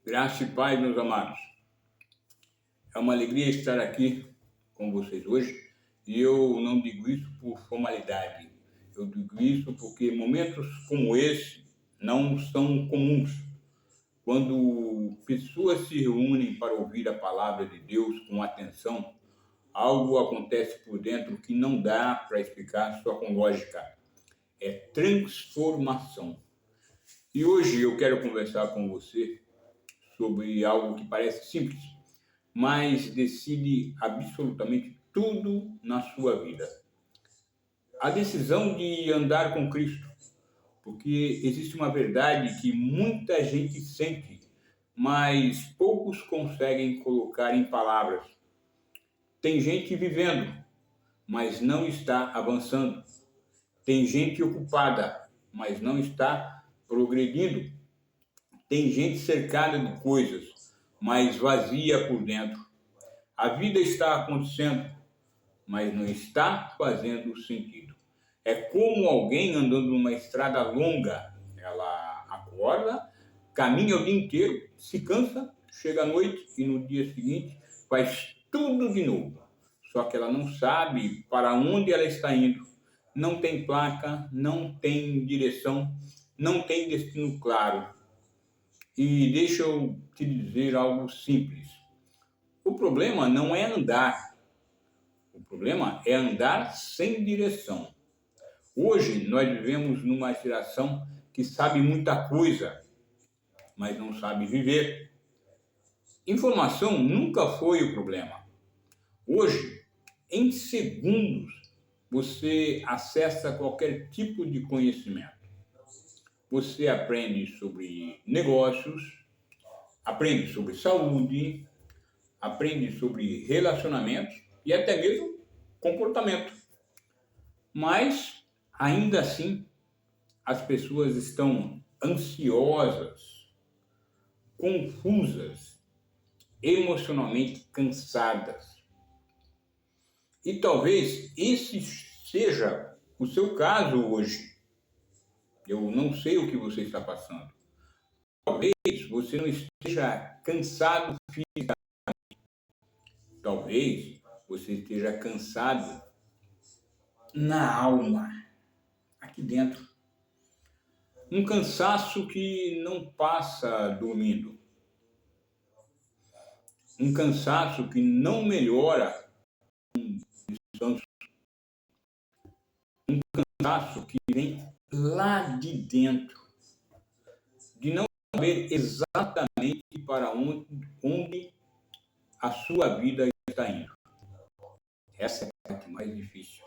Graça e paz, meus amados. É uma alegria estar aqui com vocês hoje e eu não digo isso por formalidade. Eu digo isso porque momentos como esse não são comuns. Quando pessoas se reúnem para ouvir a palavra de Deus com atenção, algo acontece por dentro que não dá para explicar só com lógica. É transformação. E hoje eu quero conversar com você sobre algo que parece simples, mas decide absolutamente tudo na sua vida. A decisão de andar com Cristo, porque existe uma verdade que muita gente sente, mas poucos conseguem colocar em palavras. Tem gente vivendo, mas não está avançando. Tem gente ocupada, mas não está progredindo. Tem gente cercada de coisas, mas vazia por dentro. A vida está acontecendo, mas não está fazendo sentido. É como alguém andando numa estrada longa. Ela acorda, caminha o dia inteiro, se cansa, chega à noite e no dia seguinte faz tudo de novo. Só que ela não sabe para onde ela está indo. Não tem placa, não tem direção, não tem destino claro. E deixa eu te dizer algo simples. O problema não é andar. O problema é andar sem direção. Hoje nós vivemos numa geração que sabe muita coisa, mas não sabe viver. Informação nunca foi o problema. Hoje, em segundos, você acessa qualquer tipo de conhecimento. Você aprende sobre negócios, aprende sobre saúde, aprende sobre relacionamentos e até mesmo comportamento. Mas, ainda assim, as pessoas estão ansiosas, confusas, emocionalmente cansadas. E talvez esse seja o seu caso hoje. Eu não sei o que você está passando. Talvez você não esteja cansado fisicamente. Talvez você esteja cansado na alma, aqui dentro. Um cansaço que não passa dormindo. Um cansaço que não melhora com descanso. Um cansaço que vem lá de dentro. De não saber exatamente para onde a sua vida está indo. Essa é a parte mais difícil.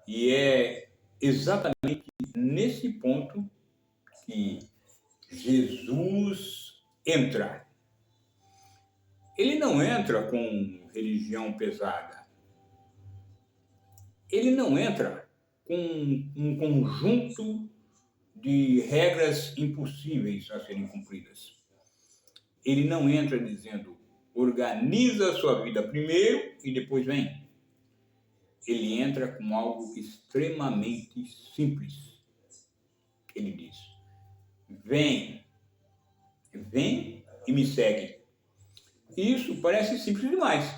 E é exatamente nesse ponto que Jesus entra. Ele não entra com religião pesada. Ele não entra com um conjunto de regras impossíveis a serem cumpridas. Ele não entra dizendo, organiza a sua vida primeiro e depois vem. Ele entra com algo extremamente simples. Ele diz, vem e me segue. Isso parece simples demais,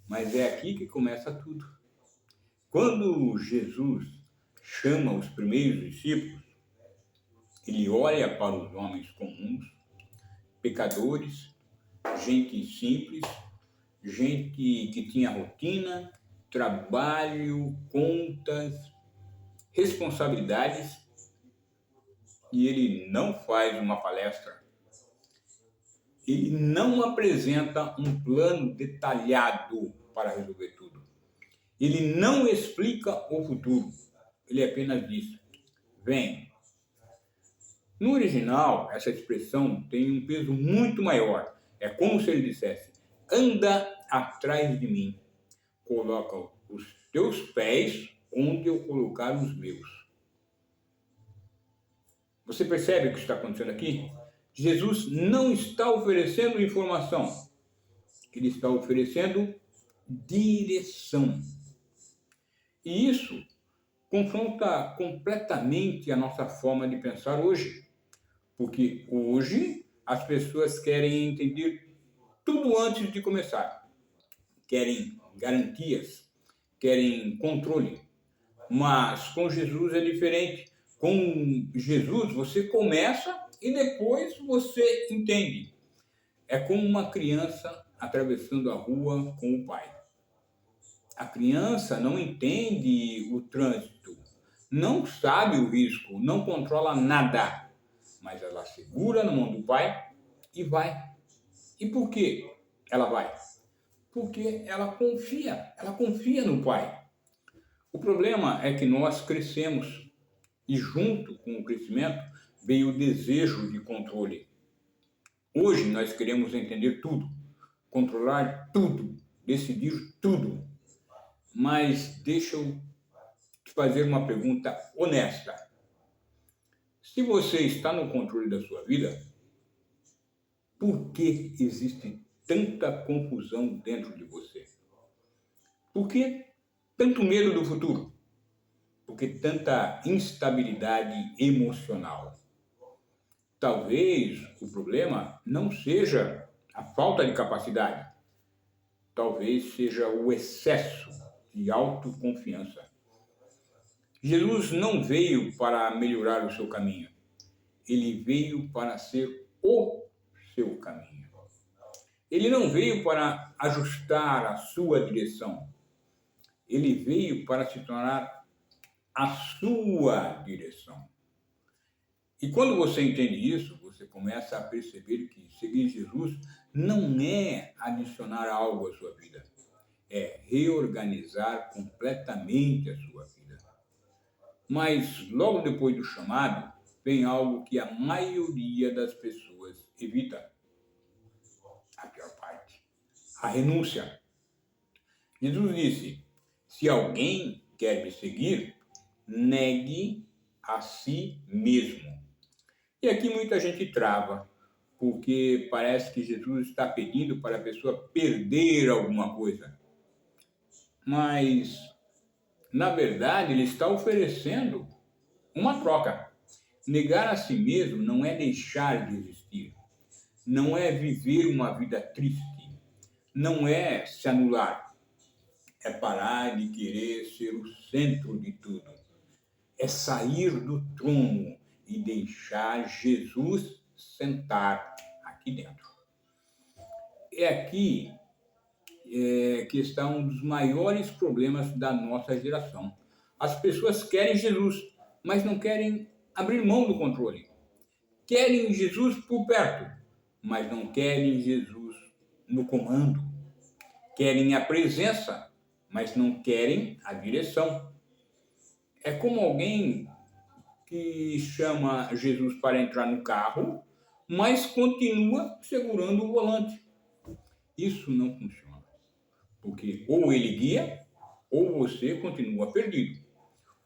mas é aqui que começa tudo. Quando Jesus chama os primeiros discípulos, ele olha para os homens comuns, pecadores, gente simples, gente que tinha rotina, trabalho, contas, responsabilidades, e ele não faz uma palestra. Ele não apresenta um plano detalhado para resolver tudo. Ele não explica o futuro. Ele apenas diz, vem. No original, essa expressão tem um peso muito maior. É como se ele dissesse, anda atrás de mim. Coloca os teus pés onde eu colocar os meus. Você percebe o que está acontecendo aqui? Jesus não está oferecendo informação. Ele está oferecendo direção. E isso confronta completamente a nossa forma de pensar hoje. Porque hoje as pessoas querem entender tudo antes de começar. Querem garantias, querem controle. Mas com Jesus é diferente. Com Jesus você começa e depois você entende. É como uma criança atravessando a rua com o pai. A criança não entende o trânsito, não sabe o risco, não controla nada, mas ela segura na mão do pai e vai. E por que ela vai? Porque ela confia no pai. O problema é que nós crescemos e junto com o crescimento veio o desejo de controle. Hoje nós queremos entender tudo, controlar tudo, decidir tudo. Mas deixa eu te fazer uma pergunta honesta. Se você está no controle da sua vida, por que existe tanta confusão dentro de você? Por que tanto medo do futuro? Por que tanta instabilidade emocional? Talvez o problema não seja a falta de capacidade, talvez seja o excesso de autoconfiança. Jesus não veio para melhorar o seu caminho, ele veio para ser o seu caminho. Ele não veio para ajustar a sua direção, ele veio para se tornar a sua direção. E quando você entende isso, você começa a perceber que seguir Jesus não é adicionar algo à sua vida, é reorganizar completamente a sua vida. Mas logo depois do chamado, vem algo que a maioria das pessoas evita. A pior parte, a renúncia. Jesus disse, se alguém quer me seguir, negue a si mesmo. E aqui muita gente trava, porque parece que Jesus está pedindo para a pessoa perder alguma coisa. Mas, na verdade, ele está oferecendo uma troca. Negar a si mesmo não é deixar de existir, não é viver uma vida triste, não é se anular, é parar de querer ser o centro de tudo, é sair do trono e deixar Jesus sentar aqui dentro. É aqui que está um dos maiores problemas da nossa geração. As pessoas querem Jesus, mas não querem abrir mão do controle. Querem Jesus por perto, mas não querem Jesus no comando. Querem a presença, mas não querem a direção. É como alguém que chama Jesus para entrar no carro, mas continua segurando o volante. Isso não funciona, porque ou ele guia, ou você continua perdido.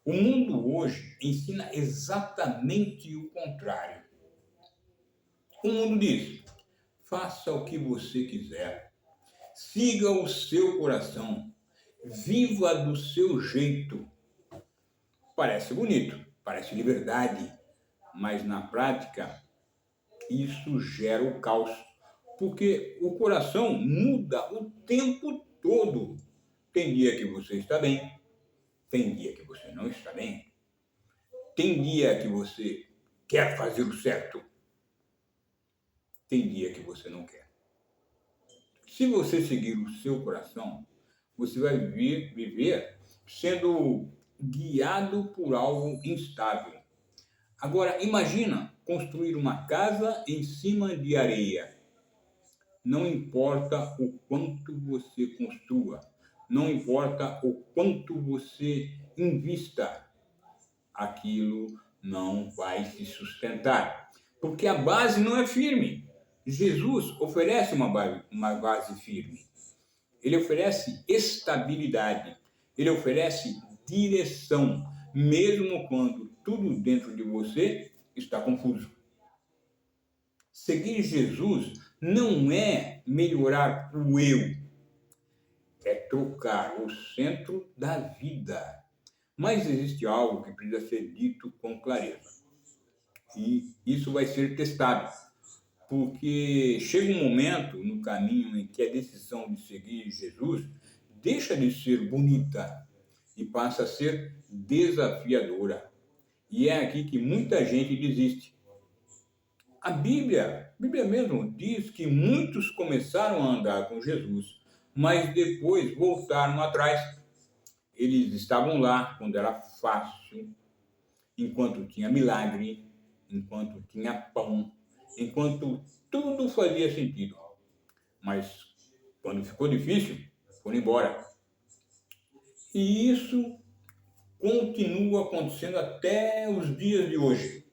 O mundo hoje ensina exatamente o contrário. O mundo diz, faça o que você quiser, siga o seu coração, viva do seu jeito. Parece bonito, parece liberdade, mas na prática isso gera o caos, porque o coração muda o tempo todo. Tem dia que você está bem, tem dia que você não está bem, tem dia que você quer fazer o certo, tem dia que você não quer. Se você seguir o seu coração, você vai viver sendo guiado por algo instável. Agora, imagina construir uma casa em cima de areia. Não importa o quanto você construa, não importa o quanto você invista, aquilo não vai se sustentar, porque a base não é firme. Jesus oferece uma base firme. Ele oferece estabilidade. Ele oferece direção, mesmo quando tudo dentro de você está confuso. Seguir Jesus não é melhorar o eu, é trocar o centro da vida. Mas existe algo que precisa ser dito com clareza. E isso vai ser testado. porque chega um momento no caminho em que a decisão de seguir Jesus deixa de ser bonita e passa a ser desafiadora. E é aqui que muita gente desiste. A Bíblia mesmo diz que muitos começaram a andar com Jesus, mas depois voltaram atrás. Eles estavam lá quando era fácil, enquanto tinha milagre, enquanto tinha pão, enquanto tudo fazia sentido. Mas quando ficou difícil, foram embora. E isso continua acontecendo até os dias de hoje.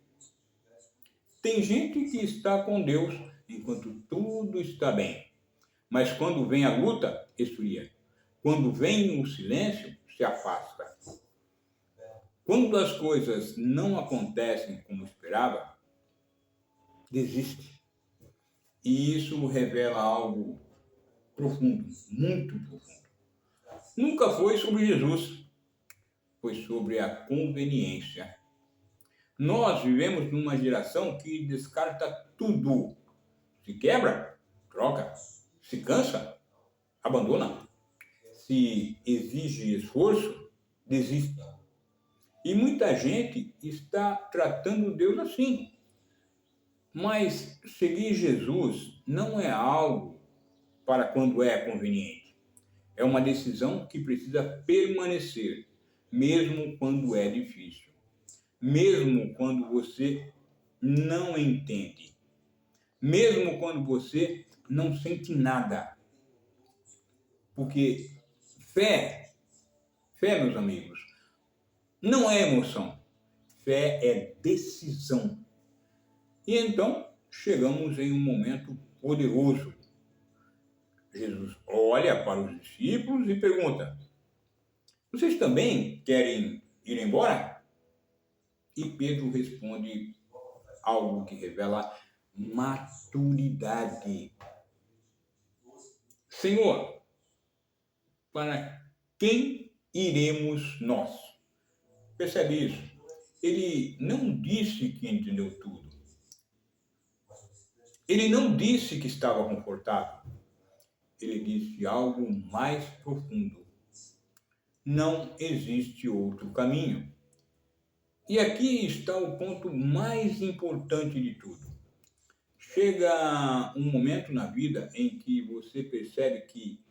Tem gente que está com Deus enquanto tudo está bem, mas quando vem a luta, esfria. Quando vem o silêncio, se afasta. Quando as coisas não acontecem como esperava, desiste. E isso revela algo profundo, muito profundo. Nunca foi sobre Jesus, foi sobre a conveniência. Nós vivemos numa geração que descarta tudo. Se quebra, troca. Se cansa, abandona. Se exige esforço, desiste. E muita gente está tratando Deus assim. Mas seguir Jesus não é algo para quando é conveniente. É uma decisão que precisa permanecer, mesmo quando é difícil. Mesmo quando você não entende. Mesmo quando você não sente nada. Porque fé, meus amigos, não é emoção. Fé é decisão. E então chegamos em um momento poderoso. Jesus olha para os discípulos e pergunta: vocês também querem ir embora? E Pedro responde algo que revela maturidade. Senhor, para quem iremos nós? Percebe isso? Ele não disse que entendeu tudo. Ele não disse que estava confortável. Ele disse algo mais profundo. Não existe outro caminho. E aqui está o ponto mais importante de tudo. Chega um momento na vida em que você percebe que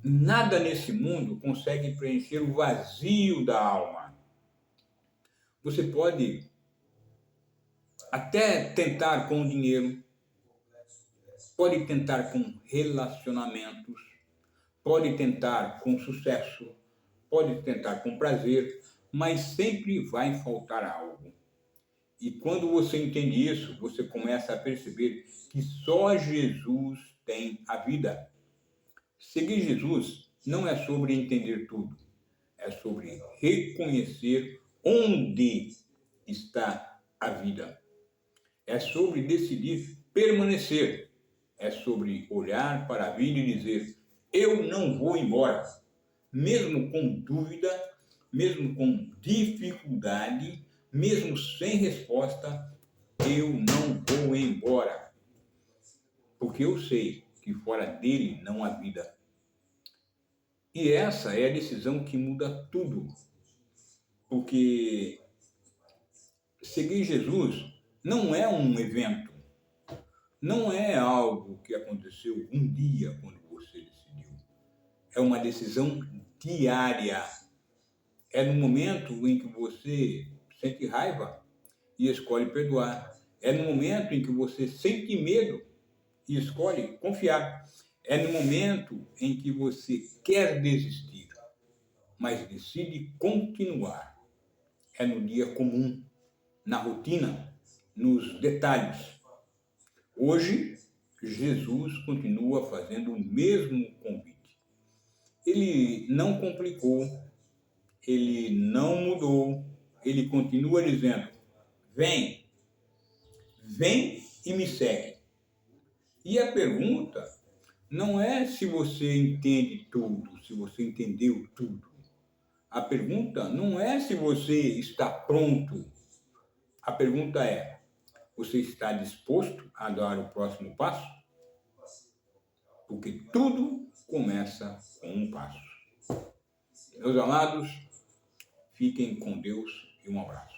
nada nesse mundo consegue preencher o vazio da alma. Você pode até tentar com dinheiro, pode tentar com relacionamentos, pode tentar com sucesso, pode tentar com prazer, mas sempre vai faltar algo. E quando você entende isso, você começa a perceber que só Jesus tem a vida. Seguir Jesus não é sobre entender tudo, é sobre reconhecer onde está a vida. É sobre decidir permanecer. É sobre olhar para a vida e dizer: eu não vou embora. Mesmo com dúvida, mesmo com dificuldade, mesmo sem resposta, eu não vou embora. Porque eu sei que fora dele não há vida. E essa é a decisão que muda tudo. Porque seguir Jesus não é um evento. Não é algo que aconteceu um dia quando você decidiu. É uma decisão diária. É no momento em que você sente raiva e escolhe perdoar. É no momento em que você sente medo e escolhe confiar. É no momento em que você quer desistir, mas decide continuar. É no dia comum, na rotina, nos detalhes. Hoje, Jesus continua fazendo o mesmo convite. Ele não complicou, ele não mudou, ele continua dizendo: vem e me segue. E a pergunta não é se você entende tudo, se você entendeu tudo. A pergunta não é se você está pronto. A pergunta é: você está disposto a dar o próximo passo? Porque tudo começa com um passo. Meus amados, fiquem com Deus e um abraço.